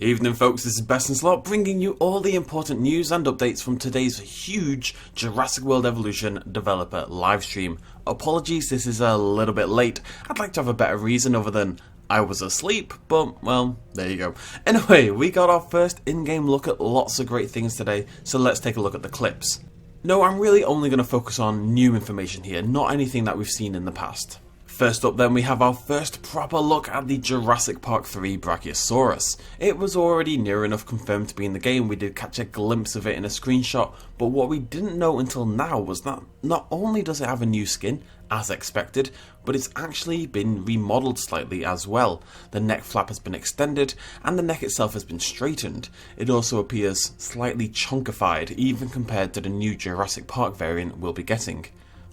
Evening folks, this is BestInSlot bringing you all the important news and updates from today's huge Jurassic World Evolution developer livestream. Apologies, this is a little bit late. I'd like to have a better reason other than I was asleep, but well, there you go. Anyway, we got our first in-game look at lots of great things today, so let's take a look at the clips. No, I'm really only going to focus on new information here, not anything that we've seen in the past. First up then, we have our first proper look at the Jurassic Park 3 Brachiosaurus. It was already near enough confirmed to be in the game, we did catch a glimpse of it in a screenshot, but what we didn't know until now was that not only does it have a new skin, as expected, but it's actually been remodeled slightly as well. The neck flap has been extended, and the neck itself has been straightened. It also appears slightly chunkified, even compared to the new Jurassic Park variant we'll be getting.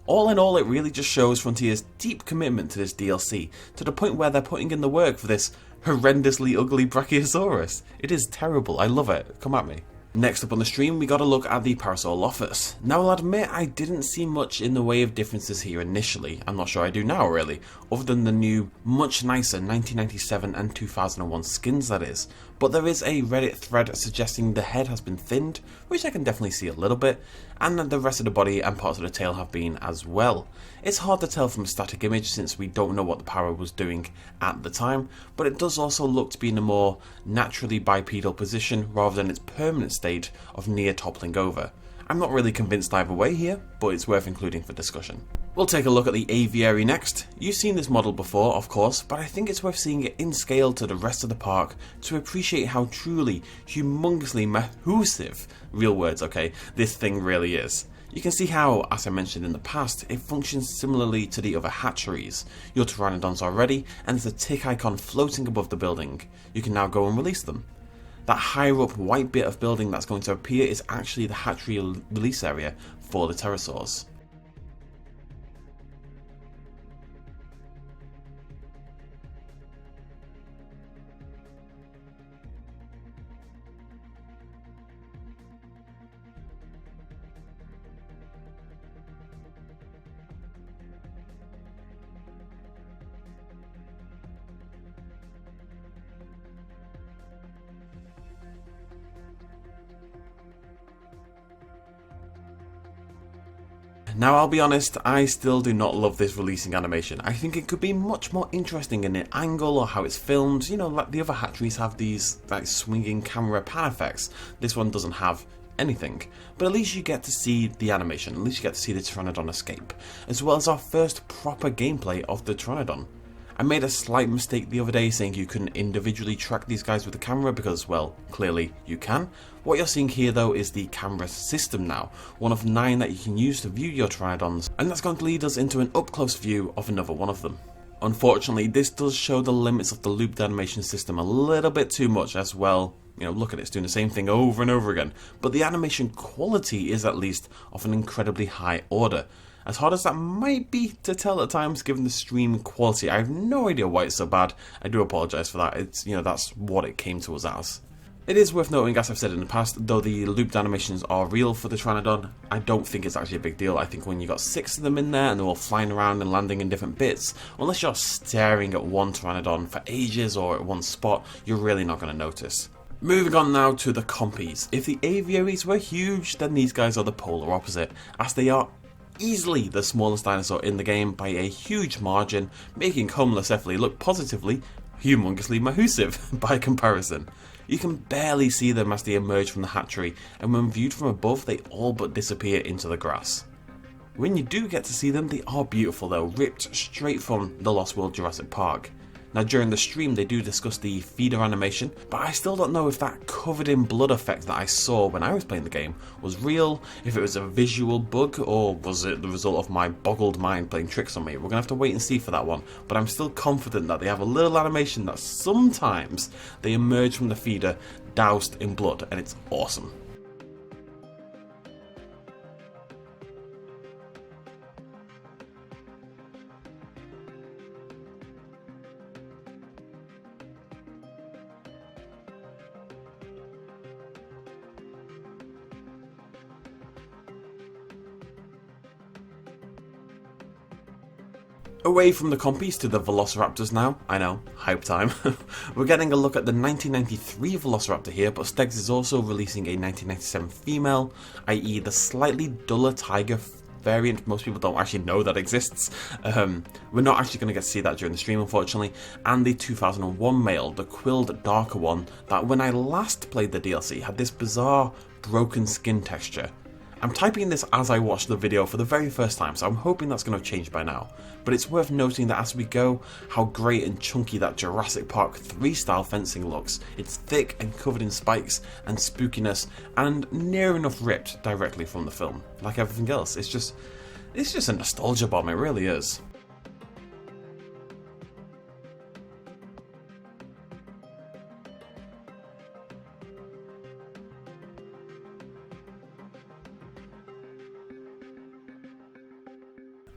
All in all, it really just shows Frontier's deep commitment to this DLC, to the point where they're putting in the work for this horrendously ugly Brachiosaurus. It is terrible, I love it, come at me. Next up on the stream, we got a look at the Parasaurolophus. Now I'll admit I didn't see much in the way of differences here initially, I'm not sure I do now really, other than the new, much nicer 1997 and 2001 skins that is. But there is a Reddit thread suggesting the head has been thinned, which I can definitely see a little bit, and that the rest of the body and parts of the tail have been as well. It's hard to tell from a static image since we don't know what the Para was doing at the time, but it does also look to be in a more naturally bipedal position rather than its permanent state of near toppling over. I'm not really convinced either way here, but it's worth including for discussion. We'll take a look at the Aviary next. You've seen this model before, of course, but I think it's worth seeing it in scale to the rest of the park to appreciate how truly, humongously massive, real words okay, this thing really is. You can see how, as I mentioned in the past, it functions similarly to the other hatcheries. Your Pteranodons are ready, and there's a tick icon floating above the building. You can now go and release them. That higher up white bit of building that's going to appear is actually the hatchery release area for the pterosaurs. Now I'll be honest, I still do not love this releasing animation. I think it could be much more interesting in an angle or how it's filmed. You know, like the other hatcheries have these like swinging camera pan effects. This one doesn't have anything. But at least you get to see the animation, at least you get to see the Pteranodon escape, as well as our first proper gameplay of the Pteranodon. I made a slight mistake the other day saying you couldn't individually track these guys with the camera because, well, clearly you can. What you're seeing here though is the camera system now, one of 9 that you can use to view your Pteranodons, and that's going to lead us into an up-close view of another one of them. Unfortunately, this does show the limits of the looped animation system a little bit too much as well. You know, look at it, it's doing the same thing over and over again, but the animation quality is at least of an incredibly high order. As hard as that might be to tell at times given the stream quality, I have no idea why it's so bad. I do apologise for that, it's, you know, that's what it came to us as. It is worth noting, as I've said in the past, though the looped animations are real for the Pteranodon, I don't think it's actually a big deal. I think when you got 6 of them in there and they're all flying around and landing in different bits, unless you're staring at one Pteranodon for ages or at one spot, you're really not going to notice. Moving on now to the Compys. If the Aviaries were huge, then these guys are the polar opposite, as they are easily the smallest dinosaur in the game by a huge margin, making Compsognathus look positively humongously massive by comparison. You can barely see them as they emerge from the hatchery, and when viewed from above they all but disappear into the grass. When you do get to see them, they are beautiful though, ripped straight from the Lost World Jurassic Park. Now during the stream they do discuss the feeder animation, but I still don't know if that covered in blood effect that I saw when I was playing the game was real, if it was a visual bug, or was it the result of my boggled mind playing tricks on me. We're going to have to wait and see for that one, but I'm still confident that they have a little animation that sometimes they emerge from the feeder doused in blood, and it's awesome. Away from the Compies to the Velociraptors now. I know, hype time. We're getting a look at the 1993 Velociraptor here, but Stegs is also releasing a 1997 female, i.e. the slightly duller tiger variant. Most people don't actually know that exists. We're not actually going to get to see that during the stream, unfortunately. And the 2001 male, the quilled darker one, that when I last played the DLC had this bizarre broken skin texture. I'm typing this as I watch the video for the very first time, so I'm hoping that's going to change by now. But it's worth noting that as we go, how great and chunky that Jurassic Park 3 style fencing looks. It's thick and covered in spikes and spookiness, and near enough ripped directly from the film. Like everything else, it's just a nostalgia bomb, it really is.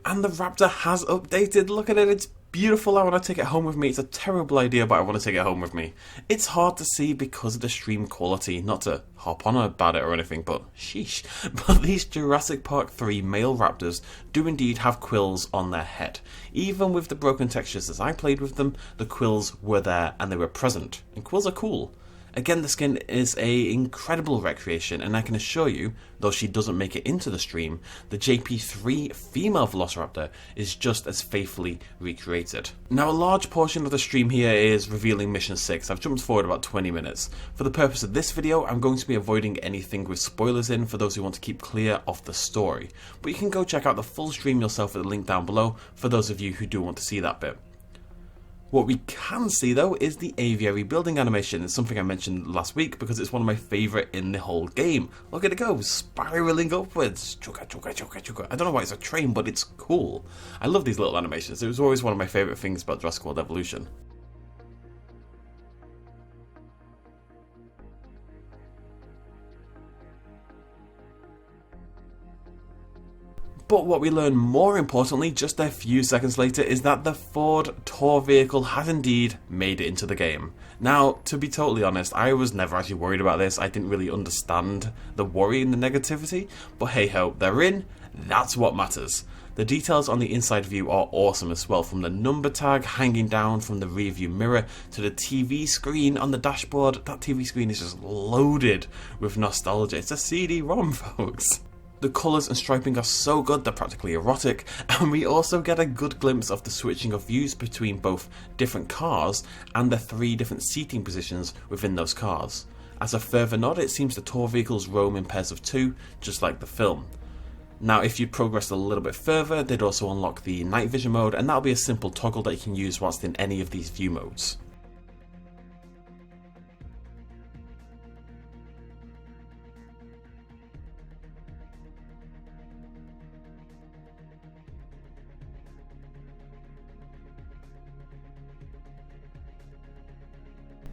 And the Raptor has updated, look at it, it's beautiful, I want to take it home with me. It's a terrible idea, but I want to take it home with me. It's hard to see because of the stream quality, not to hop on about it or anything, but sheesh. But these Jurassic Park 3 male raptors do indeed have quills on their head. Even with the broken textures as I played with them, the quills were there and they were present. And quills are cool. Again, the skin is an incredible recreation, and I can assure you, though she doesn't make it into the stream, the JP3 female Velociraptor is just as faithfully recreated. Now, a large portion of the stream here is revealing Mission 6. I've jumped forward about 20 minutes. For the purpose of this video, I'm going to be avoiding anything with spoilers in for those who want to keep clear of the story. But you can go check out the full stream yourself at the link down below for those of you who do want to see that bit. What we can see though is the aviary building animation. It's something I mentioned last week because it's one of my favourite in the whole game. Look at it go, spiralling upwards. Chuka, chuka, chuka, chuka. I don't know why it's a train, but it's cool. I love these little animations. It was always one of my favourite things about Jurassic World Evolution. But what we learn more importantly, just a few seconds later, is that the Ford tour vehicle has indeed made it into the game. Now, to be totally honest, I was never actually worried about this. I didn't really understand the worry and the negativity, but hey ho, they're in, that's what matters. The details on the inside view are awesome as well, from the number tag hanging down from the rear view mirror to the TV screen on the dashboard. That TV screen is just loaded with nostalgia. It's a CD-ROM, folks. The colours and striping are so good, they're practically erotic, and we also get a good glimpse of the switching of views between both different cars and the 3 different seating positions within those cars. As a further nod, it seems the tour vehicles roam in pairs of 2, just like the film. Now, if you progress a little bit further, they'd also unlock the night vision mode, and that'll be a simple toggle that you can use whilst in any of these view modes.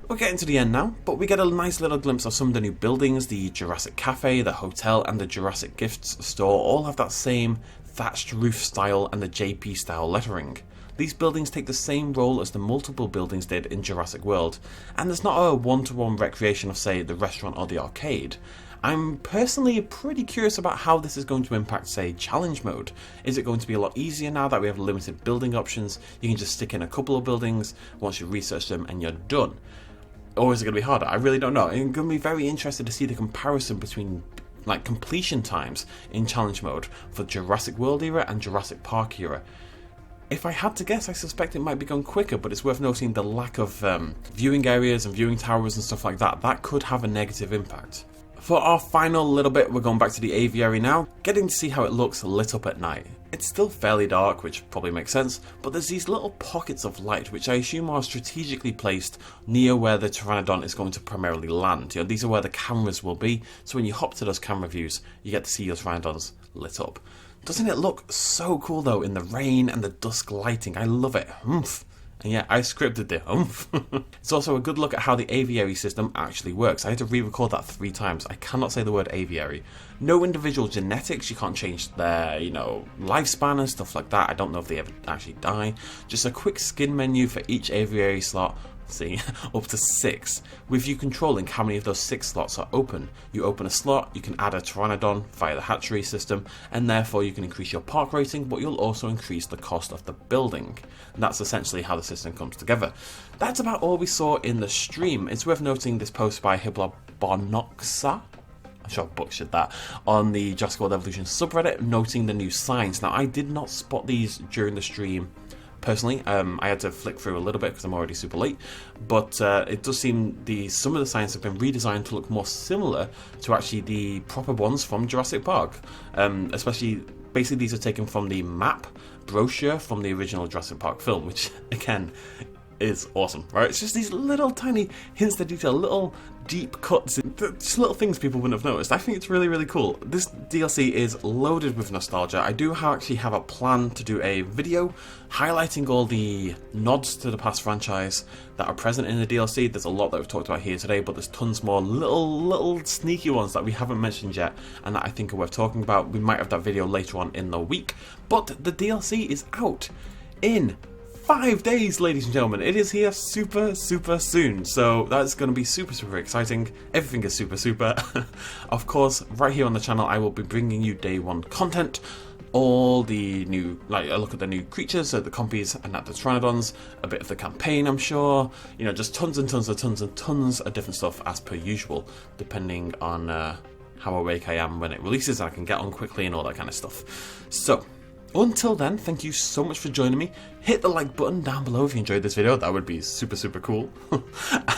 We're getting to the end now, but we get a nice little glimpse of some of the new buildings. The Jurassic Cafe, the hotel and the Jurassic Gifts store all have that same thatched roof style and the JP style lettering. These buildings take the same role as the multiple buildings did in Jurassic World, and there's not a one-to-one recreation of, say, the restaurant or the arcade. I'm personally pretty curious about how this is going to impact, say, challenge mode. Is it going to be a lot easier now that we have limited building options? You can just stick in a couple of buildings once you research them and you're done. Or is it going to be harder? I really don't know. I'm going to be very interested to see the comparison between completion times in challenge mode for Jurassic World era and Jurassic Park era. If I had to guess, I suspect it might be going quicker, but it's worth noting the lack of viewing areas and viewing towers and stuff like that. That could have a negative impact. For our final little bit, we're going back to the aviary now, getting to see how it looks lit up at night. It's still fairly dark, which probably makes sense, but there's these little pockets of light which I assume are strategically placed near where the Pteranodon is going to primarily land. You know, these are where the cameras will be, so when you hop to those camera views, you get to see your Pteranodons lit up. Doesn't it look so cool though, in the rain and the dusk lighting? I love it. Oomph. And yeah, I scripted the oomph. It's also a good look at how the aviary system actually works. I had to re-record that 3 times. I cannot say the word aviary. No individual genetics, you can't change their, lifespan and stuff like that. I don't know if they ever actually die. Just a quick skin menu for each aviary slot, see, up to 6, with you controlling how many of those 6 slots are open. You open a slot, you can add a Pteranodon via the hatchery system, and therefore you can increase your park rating, but you'll also increase the cost of the building. And that's essentially how the system comes together. That's about all we saw in the stream. It's worth noting this post by Bonoxa, I'm sure I butchered that, on the Jurassic World Evolution subreddit, noting the new signs. Now, I did not spot these during the stream personally. I had to flick through a little bit because I'm already super late, but it does seem some of the signs have been redesigned to look more similar to actually the proper ones from Jurassic Park. Especially, basically these are taken from the map brochure from the original Jurassic Park film, which again is awesome, right? It's just these little tiny hints to detail, little deep cuts, just little things people wouldn't have noticed. I think it's really, really cool. This DLC is loaded with nostalgia. I do actually have a plan to do a video highlighting all the nods to the past franchise that are present in the DLC. There's a lot that we've talked about here today, but there's tons more little sneaky ones that we haven't mentioned yet and that I think are worth talking about. We might have that video later on in the week, but the DLC is out in 5 days, ladies and gentlemen. It is here super soon, so that's going to be super exciting. Everything is super. Of course, right here on the channel I will be bringing you day 1 content, all the new, like a look at the new creatures, so the Compys and the Pteranodons, a bit of the campaign, I'm sure, you know, just tons of different stuff as per usual, depending on how awake I am when it releases and I can get on quickly and all that kind of stuff. So until then, thank you so much for joining me. Hit the like button down below if you enjoyed this video. That would be super cool.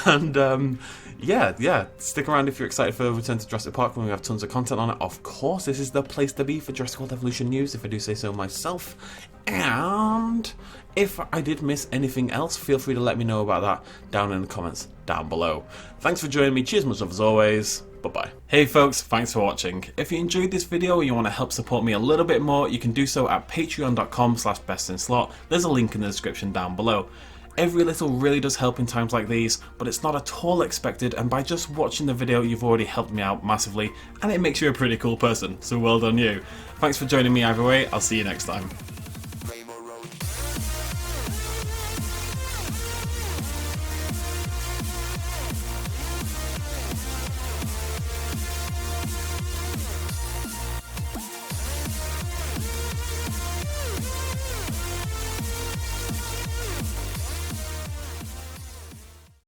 And yeah, stick around if you're excited for Return to Jurassic Park when we have tons of content on it. Of course, this is the place to be for Jurassic World Evolution news, if I do say so myself. And if I did miss anything else, feel free to let me know about that down in the comments down below. Thanks for joining me. Cheers, much love as always. Bye-bye. Hey folks, thanks for watching. If you enjoyed this video and you want to help support me a little bit more, you can do so at patreon.com/bestinslot. There's a link in the description down below. Every little really does help in times like these, but it's not at all expected, and by just watching the video you've already helped me out massively, and it makes you a pretty cool person, so well done you. Thanks for joining me either way, I'll see you next time.